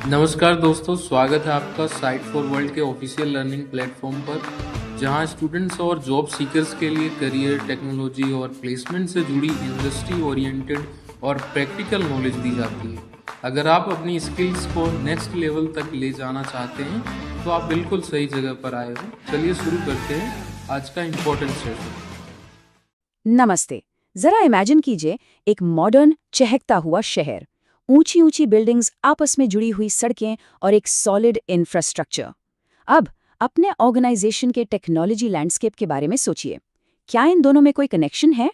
नमस्कार दोस्तों, स्वागत है आपका साइट फॉर वर्ल्ड के ऑफिशियल लर्निंग प्लेटफॉर्म पर, जहां स्टूडेंट्स और जॉब सीकर्स के लिए करियर, टेक्नोलॉजी और प्लेसमेंट से जुड़ी इंडस्ट्री ओरिएंटेड और प्रैक्टिकल नॉलेज दी जाती है। अगर आप अपनी स्किल्स को नेक्स्ट लेवल तक ले जाना चाहते हैं तो आप बिल्कुल सही जगह पर आए हो। चलिए शुरू करते हैं आज का इम्पोर्टेंट सेशन। नमस्ते। जरा इमेजिन कीजिए एक मॉडर्न चहकता हुआ शहर, ऊंची ऊंची बिल्डिंग्स, आपस में जुड़ी हुई सड़कें और एक सॉलिड इंफ्रास्ट्रक्चर। अब अपने ऑर्गेनाइजेशन के टेक्नोलॉजी लैंडस्केप के बारे में सोचिए। क्या इन दोनों में कोई कनेक्शन है?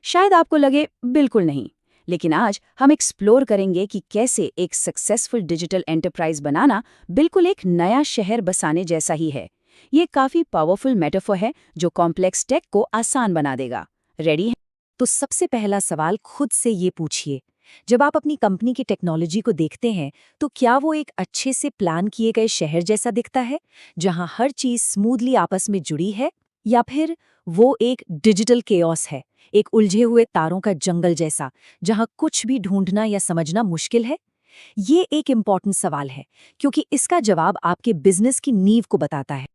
शायद आपको लगे बिल्कुल नहीं, लेकिन आज हम एक्सप्लोर करेंगे कि कैसे एक सक्सेसफुल डिजिटल एंटरप्राइज बनाना बिल्कुल एक नया शहर बसाने जैसा ही है। ये काफी पावरफुल मेटाफर है जो कॉम्प्लेक्स टेक को आसान बना देगा। रेडी है? तो सबसे पहला सवाल खुद से ये पूछिए, जब आप अपनी कंपनी की टेक्नोलॉजी को देखते हैं तो क्या वो एक अच्छे से प्लान किए गए शहर जैसा दिखता है, जहां हर चीज स्मूथली आपस में जुड़ी है, या फिर वो एक डिजिटल केओस है, एक उलझे हुए तारों का जंगल जैसा, जहां कुछ भी ढूंढना या समझना मुश्किल है? ये एक इम्पॉर्टेंट सवाल है, क्योंकि इसका जवाब आपके बिजनेस की नींव को बताता है।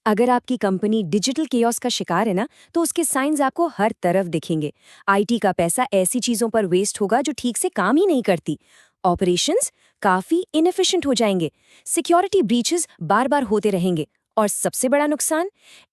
अगर आपकी कंपनी डिजिटल केओस का शिकार है ना, तो उसके साइंस आपको हर तरफ दिखेंगे। आईटी का पैसा ऐसी चीजों पर वेस्ट होगा जो ठीक से काम ही नहीं करती। ऑपरेशंस काफी इनएफिशिएंट हो जाएंगे। सिक्योरिटी ब्रीचेस बार बार होते रहेंगे। और सबसे बड़ा नुकसान,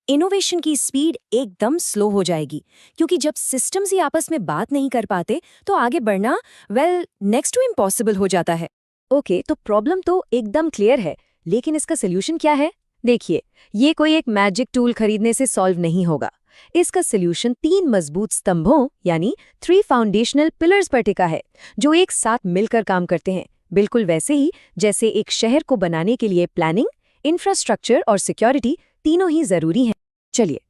इनोवेशन की स्पीड एकदम स्लो हो जाएगी, क्योंकि जब सिस्टम्स ही आपस में बात नहीं कर पाते तो आगे बढ़ना नेक्स्ट टू इम्पॉसिबल हो जाता है। ओके, तो प्रॉब्लम तो एकदम क्लियर है, लेकिन इसका सोल्यूशन क्या है? देखिए, ये कोई एक मैजिक टूल खरीदने से सॉल्व नहीं होगा। इसका सोल्यूशन 3 मजबूत स्तंभों यानी 3 फाउंडेशनल पिलर्स पर टिका है, जो एक साथ मिलकर काम करते हैं, बिल्कुल वैसे ही जैसे एक शहर को बनाने के लिए प्लानिंग, इंफ्रास्ट्रक्चर और सिक्योरिटी तीनों ही जरूरी हैं। चलिए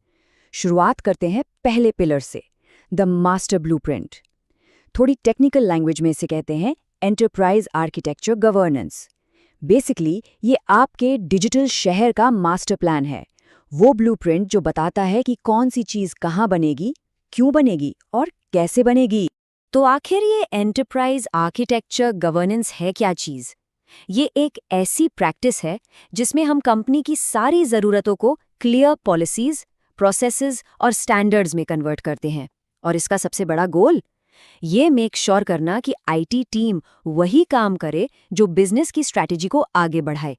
शुरुआत करते हैं पहले पिलर से, द मास्टर ब्लूप्रिंट। थोड़ी टेक्निकल लैंग्वेज में इसे कहते हैं एंटरप्राइज आर्किटेक्चर गवर्नेंस। बेसिकली ये आपके डिजिटल शहर का मास्टर प्लान है, वो ब्लूप्रिंट जो बताता है कि कौन सी चीज कहाँ बनेगी, क्यों बनेगी और कैसे बनेगी। तो आखिर ये एंटरप्राइज आर्किटेक्चर गवर्नेंस है क्या चीज? ये एक ऐसी प्रैक्टिस है जिसमें हम कंपनी की सारी ज़रूरतों को क्लियर पॉलिसीज, प्रोसेसेस और स्टैंडर्ड्स में कन्वर्ट करते हैं। और इसका सबसे बड़ा गोल, ये मेक श्योर करना कि आईटी टीम वही काम करे जो बिजनेस की स्ट्रैटेजी को आगे बढ़ाए।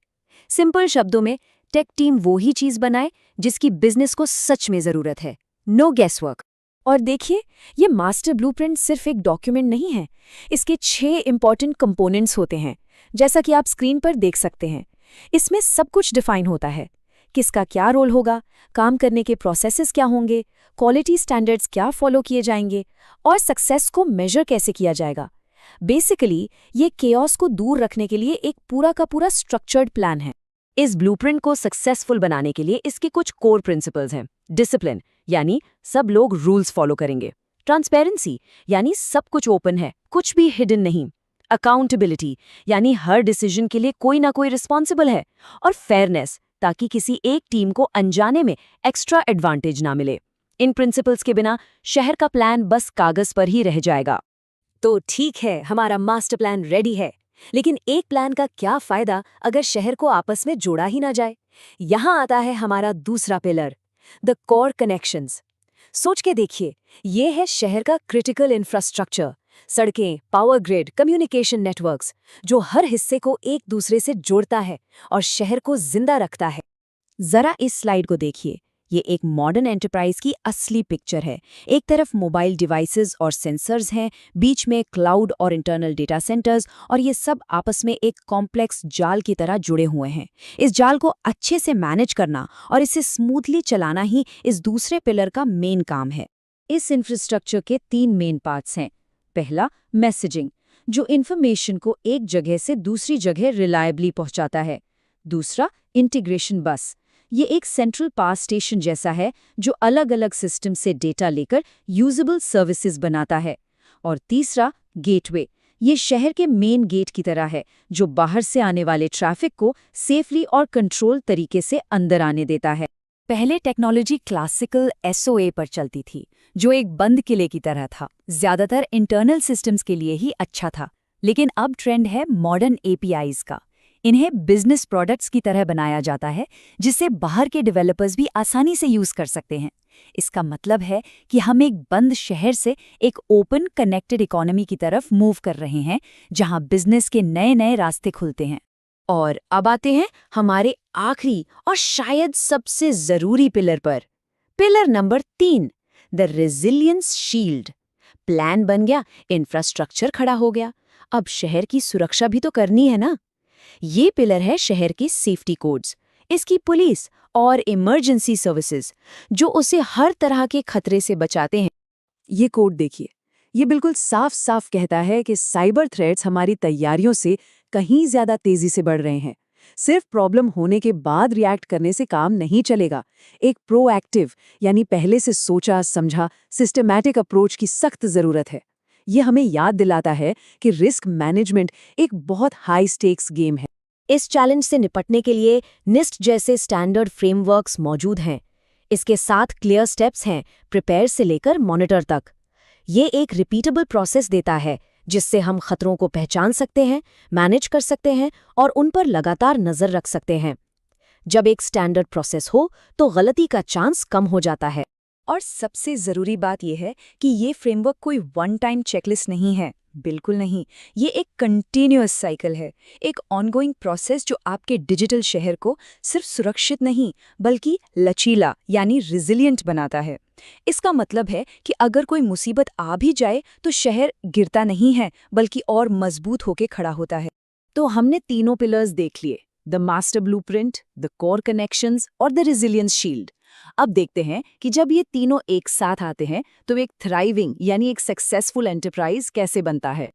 सिंपल शब्दों में, टेक टीम वो ही चीज बनाए जिसकी बिजनेस को सच में जरूरत है। नो गैसवर्क। और देखिए, ये मास्टर ब्लूप्रिंट सिर्फ एक डॉक्यूमेंट नहीं है, इसके 6 इंपॉर्टेंट कंपोनेंट्स होते हैं, जैसा कि आप स्क्रीन पर देख सकते हैं। इसमें सब कुछ डिफाइन होता है, किसका क्या रोल होगा, काम करने के प्रोसेसेस क्या होंगे, क्वालिटी स्टैंडर्ड्स क्या फॉलो किए जाएंगे और सक्सेस को मेजर कैसे किया जाएगा। बेसिकली ये केओस को दूर रखने के लिए एक पूरा का पूरा स्ट्रक्चर्ड प्लान है। इस ब्लूप्रिंट को सक्सेसफुल बनाने के लिए इसके कुछ कोर प्रिंसिपल्स हैं। डिसिप्लिन, यानी सब लोग रूल्स फॉलो करेंगे। ट्रांसपेरेंसी, यानी सब कुछ ओपन है, कुछ भी हिडन नहीं। अकाउंटेबिलिटी, यानी हर डिसीजन के लिए कोई ना कोई रिस्पॉन्सिबल है। और फेयरनेस, ताकि किसी एक टीम को अनजाने में एक्स्ट्रा एडवांटेज ना मिले। इन प्रिंसिपल्स के बिना शहर का प्लान बस कागज पर ही रह जाएगा। तो ठीक है, हमारा मास्टर प्लान रेडी है, लेकिन एक प्लान का क्या फायदा अगर शहर को आपस में जोड़ा ही ना जाए? यहाँ आता है हमारा दूसरा पिलर, द कोर कनेक्शंस। सोच के देखिए, ये है शहर का क्रिटिकल इंफ्रास्ट्रक्चर, सड़कें, पावर ग्रिड, कम्युनिकेशन नेटवर्क्स, जो हर हिस्से को एक दूसरे से जोड़ता है और शहर को जिंदा रखता है। जरा इस स्लाइड को देखिए, ये एक मॉडर्न एंटरप्राइज की असली पिक्चर है। एक तरफ मोबाइल डिवाइसेस और सेंसर्स हैं, बीच में क्लाउड और इंटरनल डेटा सेंटर्स, और ये सब आपस में एक कॉम्प्लेक्स जाल की तरह जुड़े हुए हैं। इस जाल को अच्छे से मैनेज करना और इसे स्मूथली चलाना ही इस दूसरे पिलर का मेन काम है। इस इंफ्रास्ट्रक्चर के 3 मेन पार्ट्स हैं। पहला, मैसेजिंग, जो इन्फॉर्मेशन को एक जगह से दूसरी जगह रिलायबली पहुंचाता है। दूसरा, इंटीग्रेशन बस, ये एक सेंट्रल पावर स्टेशन जैसा है जो अलग अलग सिस्टम से डेटा लेकर यूजेबल सर्विसेज बनाता है। और तीसरा, गेटवे, ये शहर के मेन गेट की तरह है जो बाहर से आने वाले ट्रैफिक को सेफली और कंट्रोल तरीके से अंदर आने देता है। पहले टेक्नोलॉजी क्लासिकल एसओए पर चलती थी, जो एक बंद किले की तरह था, ज्यादातर इंटरनल सिस्टम्स के लिए ही अच्छा था। लेकिन अब ट्रेंड है मॉडर्न एपीआईज का। इन्हें बिजनेस प्रोडक्ट्स की तरह बनाया जाता है जिसे बाहर के डेवलपर्स भी आसानी से यूज कर सकते हैं। इसका मतलब है कि हम एक बंद शहर से एक ओपन कनेक्टेड इकोनॉमी की तरफ मूव कर रहे हैं, जहां बिजनेस के नए नए रास्ते खुलते हैं। और अब आते हैं हमारे आखिरी और शायद सबसे जरूरी पिलर पर। Pillar number 3, the resilience shield. Plan बन गया, इंफ्रास्ट्रक्चर खड़ा हो गया, अब शहर की सुरक्षा भी तो करनी है ना। ये पिलर है शहर की सेफ्टी कोड्स, इसकी पुलिस और इमरजेंसी सर्विसेज, जो उसे हर तरह के खतरे से बचाते हैं। ये कोड देखिए, ये बिल्कुल साफ साफ कहता है कि साइबर थ्रेट्स हमारी तैयारियों से कहीं ज्यादा तेजी से बढ़ रहे हैं। सिर्फ प्रॉब्लम होने के बाद रिएक्ट करने से काम नहीं चलेगा। एक प्रोएक्टिव यानी पहले से सोचा समझा सिस्टमैटिक अप्रोच की सख्त जरूरत है। ये हमें याद दिलाता है कि रिस्क मैनेजमेंट एक बहुत हाई स्टेक्स गेम है। इस चैलेंज से निपटने के लिए निस्ट जैसे स्टैंडर्ड फ्रेमवर्क्स मौजूद हैं। इसके साथ क्लियर स्टेप्स हैं, प्रिपेयर से लेकर मॉनिटर तक। ये एक रिपीटेबल प्रोसेस देता है जिससे हम खतरों को पहचान सकते हैं, मैनेज कर सकते हैं और उन पर लगातार नजर रख सकते हैं। जब एक स्टैंडर्ड प्रोसेस हो तो गलती का चांस कम हो जाता है। और सबसे ज़रूरी बात यह है कि ये फ्रेमवर्क कोई वन टाइम चेकलिस्ट नहीं है, बिल्कुल नहीं। ये एक कंटिन्यूअस साइकिल है, एक ऑनगोइंग प्रोसेस जो आपके डिजिटल शहर को सिर्फ सुरक्षित नहीं बल्कि लचीला यानी रिजिलियंट बनाता है। इसका मतलब है कि अगर कोई मुसीबत आ भी जाए तो शहर गिरता नहीं है बल्कि और मजबूत होकर खड़ा होता है। तो हमने तीनों पिलर्स देख लिए, the master blueprint, the core connections और द रेजिलियंस शील्ड। अब देखते हैं कि जब ये तीनों एक साथ आते हैं तो एक थ्राइविंग यानी एक सक्सेसफुल एंटरप्राइज कैसे बनता है।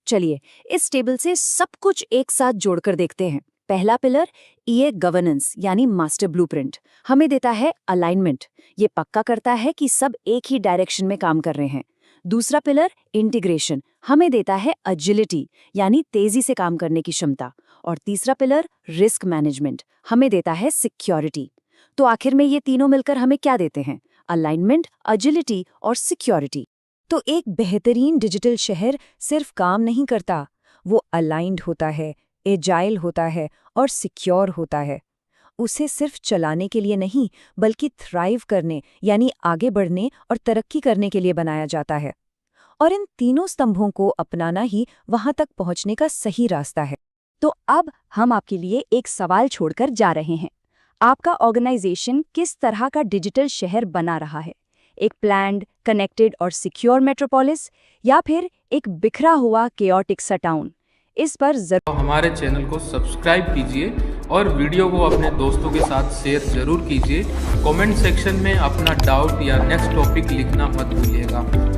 चलिए इस टेबल से सब कुछ एक साथ जोड़कर देखते हैं। पहला पिलर ईए गवर्नेंस यानी मास्टर ब्लूप्रिंट हमें देता है अलाइनमेंट, ये पक्का करता है कि सब एक ही डायरेक्शन में काम कर रहे हैं। दूसरा पिलर इंटीग्रेशन हमें देता है एजिलिटी यानी तेजी से काम करने की क्षमता। और तीसरा पिलर रिस्क मैनेजमेंट हमें देता है सिक्योरिटी। तो आखिर में ये तीनों मिलकर हमें क्या देते हैं? अलाइनमेंट, एजिलिटी और सिक्योरिटी। तो एक बेहतरीन डिजिटल शहर सिर्फ काम नहीं करता, वो अलाइंड होता है, एजाइल होता है और सिक्योर होता है। उसे सिर्फ चलाने के लिए नहीं बल्कि थ्राइव करने यानी आगे बढ़ने और तरक्की करने के लिए बनाया जाता है। और इन तीनों स्तंभों को अपनाना ही वहां तक पहुंचने का सही रास्ता है। तो अब हम आपके लिए एक सवाल छोड़कर जा रहे हैं। आपका ऑर्गेनाइजेशन किस तरह का डिजिटल शहर बना रहा है? एक प्लान्ड, कनेक्टेड और सिक्योर मेट्रोपोलिस या फिर एक बिखरा हुआ केओटिक सा टाउन? इस पर जरूर हमारे चैनल को सब्सक्राइब कीजिए और वीडियो को अपने दोस्तों के साथ शेयर जरूर कीजिए। कमेंट सेक्शन में अपना डाउट या नेक्स्ट टॉपिक लिखना मत भूलिएगा।